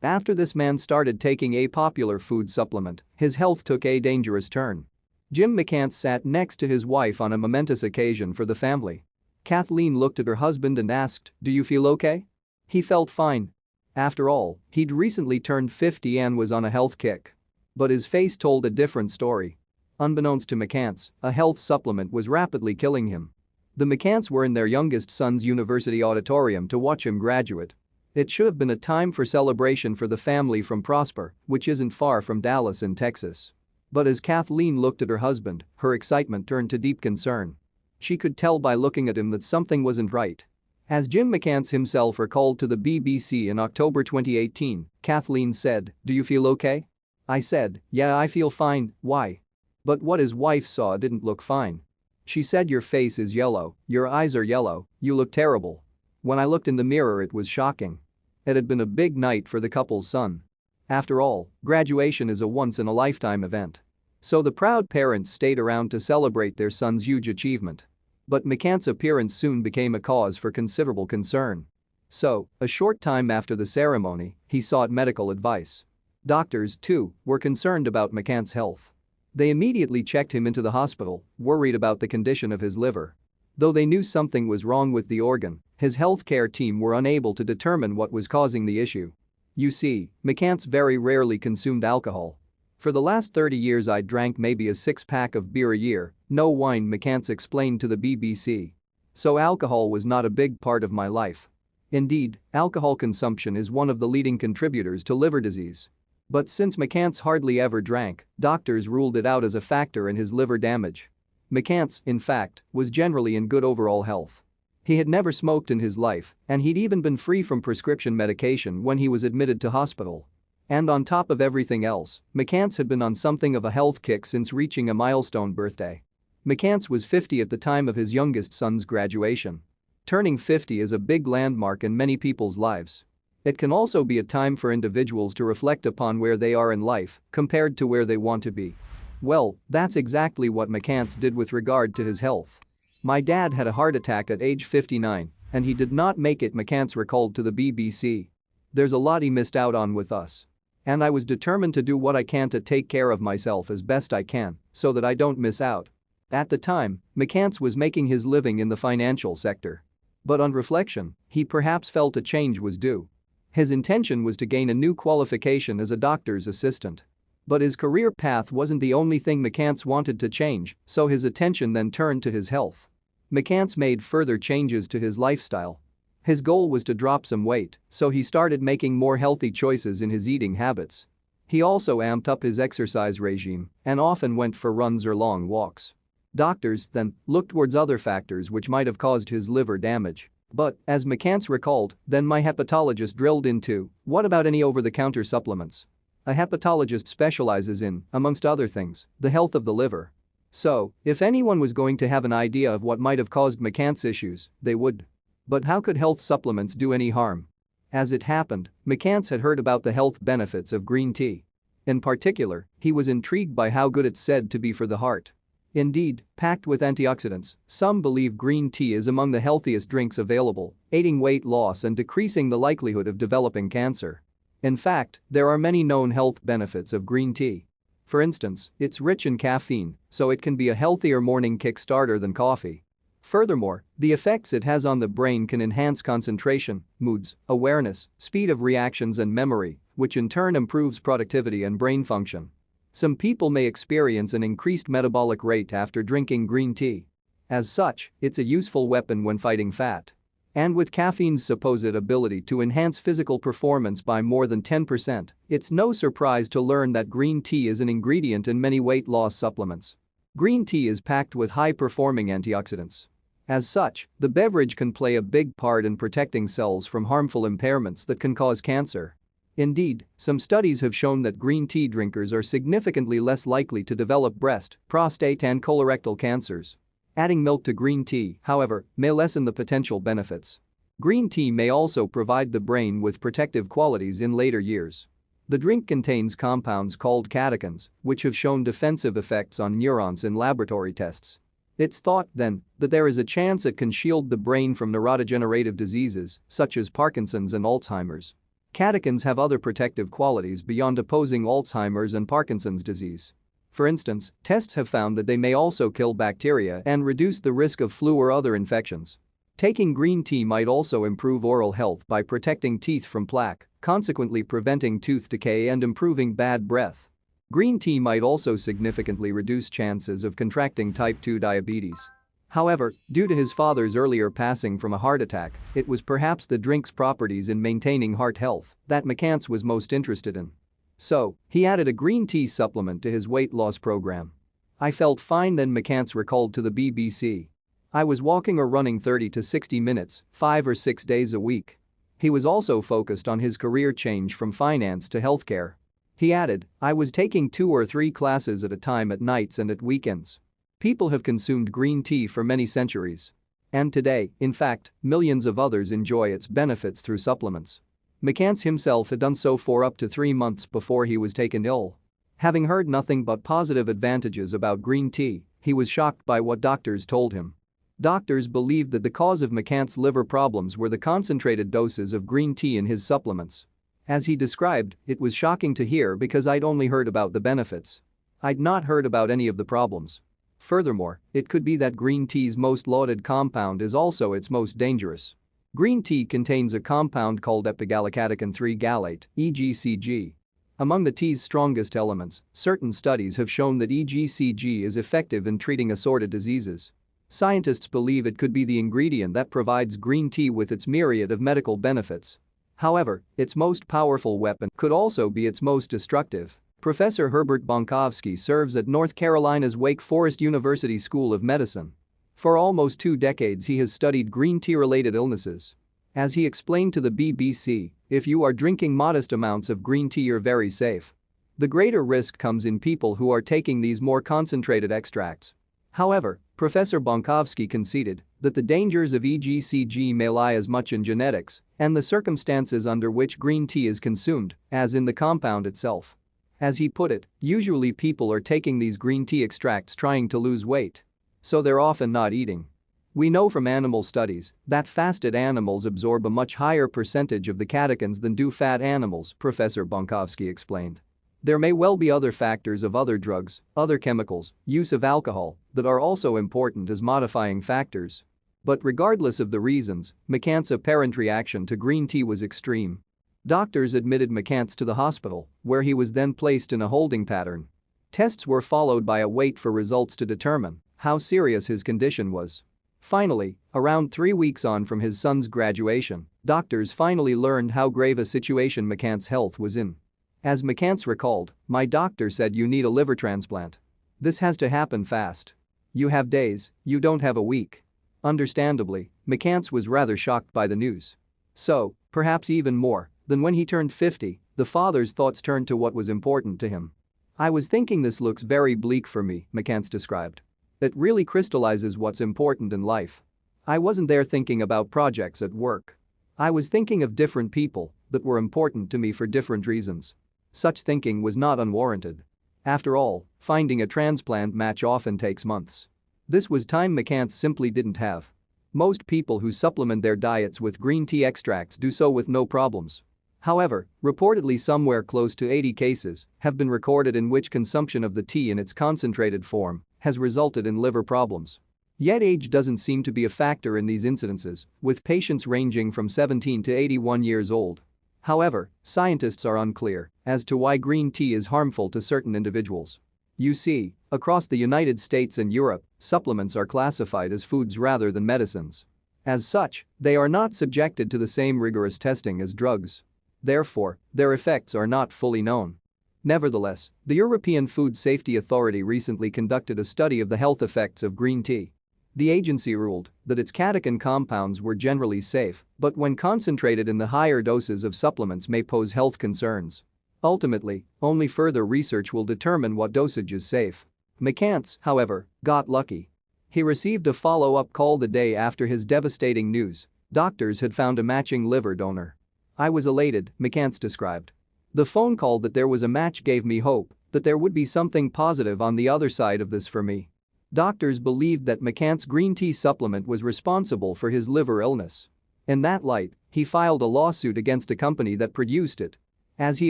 After this man started taking a popular food supplement, his health took a dangerous turn. Jim McCants sat next to his wife on a momentous occasion for the family. Kathleen looked at her husband and asked, "Do you feel okay?" He felt fine. After all, he'd recently turned 50 and was on a health kick. But his face told a different story. Unbeknownst to McCants, a health supplement was rapidly killing him. The McCants were in their youngest son's university auditorium to watch him graduate. It should have been a time for celebration for the family from Prosper, which isn't far from Dallas in Texas. But as Kathleen looked at her husband, her excitement turned to deep concern. She could tell by looking at him that something wasn't right. As Jim McCants himself recalled to the BBC in October 2018, Kathleen said, "Do you feel okay?" I said, "Yeah, I feel fine, why?" But what his wife saw didn't look fine. She said, "Your face is yellow, your eyes are yellow, you look terrible." When I looked in the mirror, it was shocking. It had been a big night for the couple's son. After all, graduation is a once-in-a-lifetime event. So the proud parents stayed around to celebrate their son's huge achievement. But McCants' appearance soon became a cause for considerable concern. So, a short time after the ceremony, he sought medical advice. Doctors, too, were concerned about McCants' health. They immediately checked him into the hospital, worried about the condition of his liver. Though they knew something was wrong with the organ, his healthcare team were unable to determine what was causing the issue. You see, McCants very rarely consumed alcohol. "For the last 30 years I drank maybe a six-pack of beer a year, no wine," McCants explained to the BBC. "So alcohol was not a big part of my life. Indeed, alcohol consumption is one of the leading contributors to liver disease." But since McCants hardly ever drank, doctors ruled it out as a factor in his liver damage. McCants, in fact, was generally in good overall health. He had never smoked in his life, and he'd even been free from prescription medication when he was admitted to hospital. And on top of everything else, McCants had been on something of a health kick since reaching a milestone birthday. McCants was 50 at the time of his youngest son's graduation. Turning 50 is a big landmark in many people's lives. It can also be a time for individuals to reflect upon where they are in life compared to where they want to be. Well, that's exactly what McCants did with regard to his health. "My dad had a heart attack at age 59, and he did not make it," McCants recalled to the BBC. "There's a lot he missed out on with us. And I was determined to do what I can to take care of myself as best I can so that I don't miss out." At the time, McCants was making his living in the financial sector. But on reflection, he perhaps felt a change was due. His intention was to gain a new qualification as a doctor's assistant. But his career path wasn't the only thing McCants wanted to change, so his attention then turned to his health. McCants made further changes to his lifestyle. His goal was to drop some weight, so he started making more healthy choices in his eating habits. He also amped up his exercise regime and often went for runs or long walks. Doctors then looked towards other factors which might have caused his liver damage. But, as McCants recalled, then my hepatologist drilled into, "What about any over-the-counter supplements?" A hepatologist specializes in, amongst other things, the health of the liver. So, if anyone was going to have an idea of what might have caused McCants' issues, they would. But how could health supplements do any harm? As it happened, McCants had heard about the health benefits of green tea. In particular, he was intrigued by how good it's said to be for the heart. Indeed, packed with antioxidants, some believe green tea is among the healthiest drinks available, aiding weight loss and decreasing the likelihood of developing cancer. In fact, there are many known health benefits of green tea. For instance, it's rich in caffeine, so it can be a healthier morning kick-starter than coffee. Furthermore, the effects it has on the brain can enhance concentration, moods, awareness, speed of reactions and memory, which in turn improves productivity and brain function. Some people may experience an increased metabolic rate after drinking green tea. As such, it's a useful weapon when fighting fat. And with caffeine's supposed ability to enhance physical performance by more than 10%, it's no surprise to learn that green tea is an ingredient in many weight loss supplements. Green tea is packed with high-performing antioxidants. As such, the beverage can play a big part in protecting cells from harmful impairments that can cause cancer. Indeed, some studies have shown that green tea drinkers are significantly less likely to develop breast, prostate and colorectal cancers. Adding milk to green tea, however, may lessen the potential benefits. Green tea may also provide the brain with protective qualities in later years. The drink contains compounds called catechins, which have shown defensive effects on neurons in laboratory tests. It's thought, then, that there is a chance it can shield the brain from neurodegenerative diseases such as Parkinson's and Alzheimer's. Catechins have other protective qualities beyond opposing Alzheimer's and Parkinson's disease. For instance, tests have found that they may also kill bacteria and reduce the risk of flu or other infections. Taking green tea might also improve oral health by protecting teeth from plaque, consequently preventing tooth decay and improving bad breath. Green tea might also significantly reduce chances of contracting type 2 diabetes. However, due to his father's earlier passing from a heart attack, it was perhaps the drink's properties in maintaining heart health that McCants was most interested in. So, he added a green tea supplement to his weight loss program. "I felt fine then," McCants recalled to the BBC. "I was walking or running 30 to 60 minutes, 5 or 6 days a week." He was also focused on his career change from finance to healthcare. He added, "I was taking 2 or 3 classes at a time at nights and at weekends." People have consumed green tea for many centuries. And today, in fact, millions of others enjoy its benefits through supplements. McCants himself had done so for up to 3 months before he was taken ill. Having heard nothing but positive advantages about green tea, he was shocked by what doctors told him. Doctors believed that the cause of McCants' liver problems were the concentrated doses of green tea in his supplements. As he described, "It was shocking to hear because I'd only heard about the benefits. I'd not heard about any of the problems. Furthermore, it could be that green tea's most lauded compound is also its most dangerous." Green tea contains a compound called epigallocatechin 3-gallate, EGCG. Among the tea's strongest elements, certain studies have shown that EGCG is effective in treating assorted diseases. Scientists believe it could be the ingredient that provides green tea with its myriad of medical benefits. However, its most powerful weapon could also be its most destructive. Professor Herbert Bonkowski serves at North Carolina's Wake Forest University School of Medicine. For almost 2 decades he has studied green tea-related illnesses. As he explained to the BBC, "If you are drinking modest amounts of green tea you're very safe. The greater risk comes in people who are taking these more concentrated extracts." However, Professor Bonkowski conceded that the dangers of EGCG may lie as much in genetics and the circumstances under which green tea is consumed as in the compound itself. As he put it, usually people are taking these green tea extracts trying to lose weight. So they're often not eating. "We know from animal studies that fasted animals absorb a much higher percentage of the catechins than do fat animals," Professor Bonkowski explained. "There may well be other factors of other drugs, other chemicals, use of alcohol that are also important as modifying factors. But regardless of the reasons, McCants' apparent reaction to green tea was extreme. Doctors admitted McCants to the hospital, where he was then placed in a holding pattern. Tests were followed by a wait for results to determine how serious his condition was. Finally, around 3 weeks on from his son's graduation, doctors finally learned how grave a situation McCants' health was in. As McCants recalled, "My doctor said you need a liver transplant. This has to happen fast. You have days, you don't have a week." Understandably, McCants was rather shocked by the news. So, perhaps even more than when he turned 50, the father's thoughts turned to what was important to him. "I was thinking this looks very bleak for me," McCants described. "It really crystallizes what's important in life. I wasn't there thinking about projects at work. I was thinking of different people that were important to me for different reasons. Such thinking was not unwarranted. After all, finding a transplant match often takes months. This was time McCants simply didn't have. Most people who supplement their diets with green tea extracts do so with no problems. However, reportedly somewhere close to 80 cases have been recorded in which consumption of the tea in its concentrated form has resulted in liver problems. Yet age doesn't seem to be a factor in these incidences, with patients ranging from 17 to 81 years old. However, scientists are unclear as to why green tea is harmful to certain individuals. You see, across the United States and Europe, supplements are classified as foods rather than medicines. As such, they are not subjected to the same rigorous testing as drugs. Therefore, their effects are not fully known. Nevertheless, the European Food Safety Authority recently conducted a study of the health effects of green tea. The agency ruled that its catechin compounds were generally safe, but when concentrated in the higher doses of supplements may pose health concerns. Ultimately, only further research will determine what dosage is safe. McCants, however, got lucky. He received a follow-up call the day after his devastating news. Doctors had found a matching liver donor. "I was elated," McCants described. "The phone call that there was a match gave me hope that there would be something positive on the other side of this for me." Doctors believed that McCants' green tea supplement was responsible for his liver illness. In that light, He filed a lawsuit against a company that produced it. As he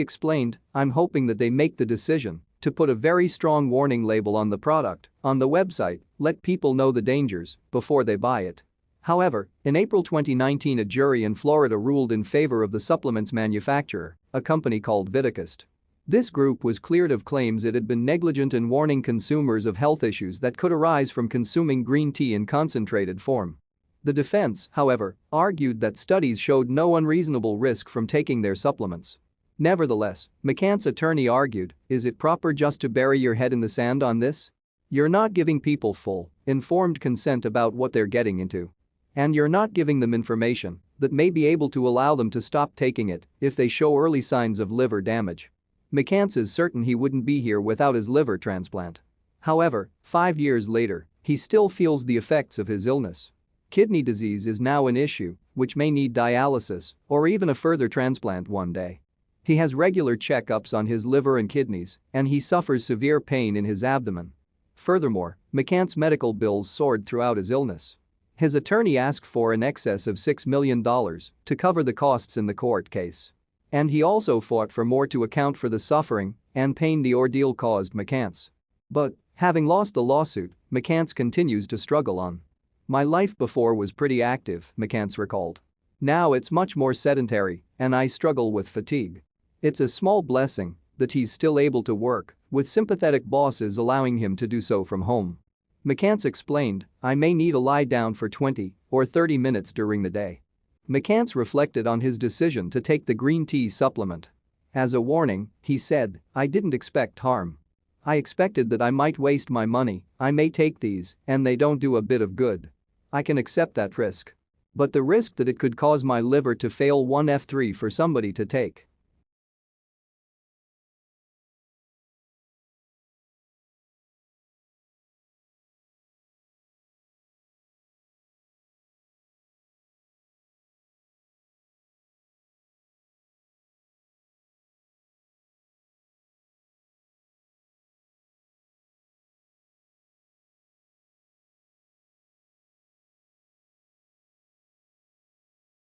explained, "I'm hoping that they make the decision to put a very strong warning label on the product, on the website, let people know the dangers before they buy it." However, in April 2019 a jury in Florida ruled in favor of the supplement's manufacturer, a company called Vitacast. This group was cleared of claims it had been negligent in warning consumers of health issues that could arise from consuming green tea in concentrated form. The defense, however, argued that studies showed no unreasonable risk from taking their supplements. Nevertheless, McCann's attorney argued, "Is it proper just to bury your head in the sand on this? You're not giving people full, informed consent about what they're getting into. And you're not giving them information that may be able to allow them to stop taking it if they show early signs of liver damage." McCann is certain he wouldn't be here without his liver transplant. However, 5 years later, he still feels the effects of his illness. Kidney disease is now an issue, which may need dialysis or even a further transplant one day. He has regular checkups on his liver and kidneys, and he suffers severe pain in his abdomen. Furthermore, McCann's medical bills soared throughout his illness. His attorney asked for in excess of $6 million to cover the costs in the court case. And he also fought for more to account for the suffering and pain the ordeal caused McCann. But, having lost the lawsuit, McCann continues to struggle on. "My life before was pretty active," McCann recalled. "Now it's much more sedentary, and I struggle with fatigue. It's a small blessing that he's still able to work, with sympathetic bosses allowing him to do so from home." McCann explained, "I may need to lie down for 20 or 30 minutes during the day." McCann reflected on his decision to take the green tea supplement. As a warning, he said, "I didn't expect harm. I expected that I might waste my money, I may take these, and they don't do a bit of good. I can accept that risk. But the risk that it could cause my liver to fail 1F3 for somebody to take.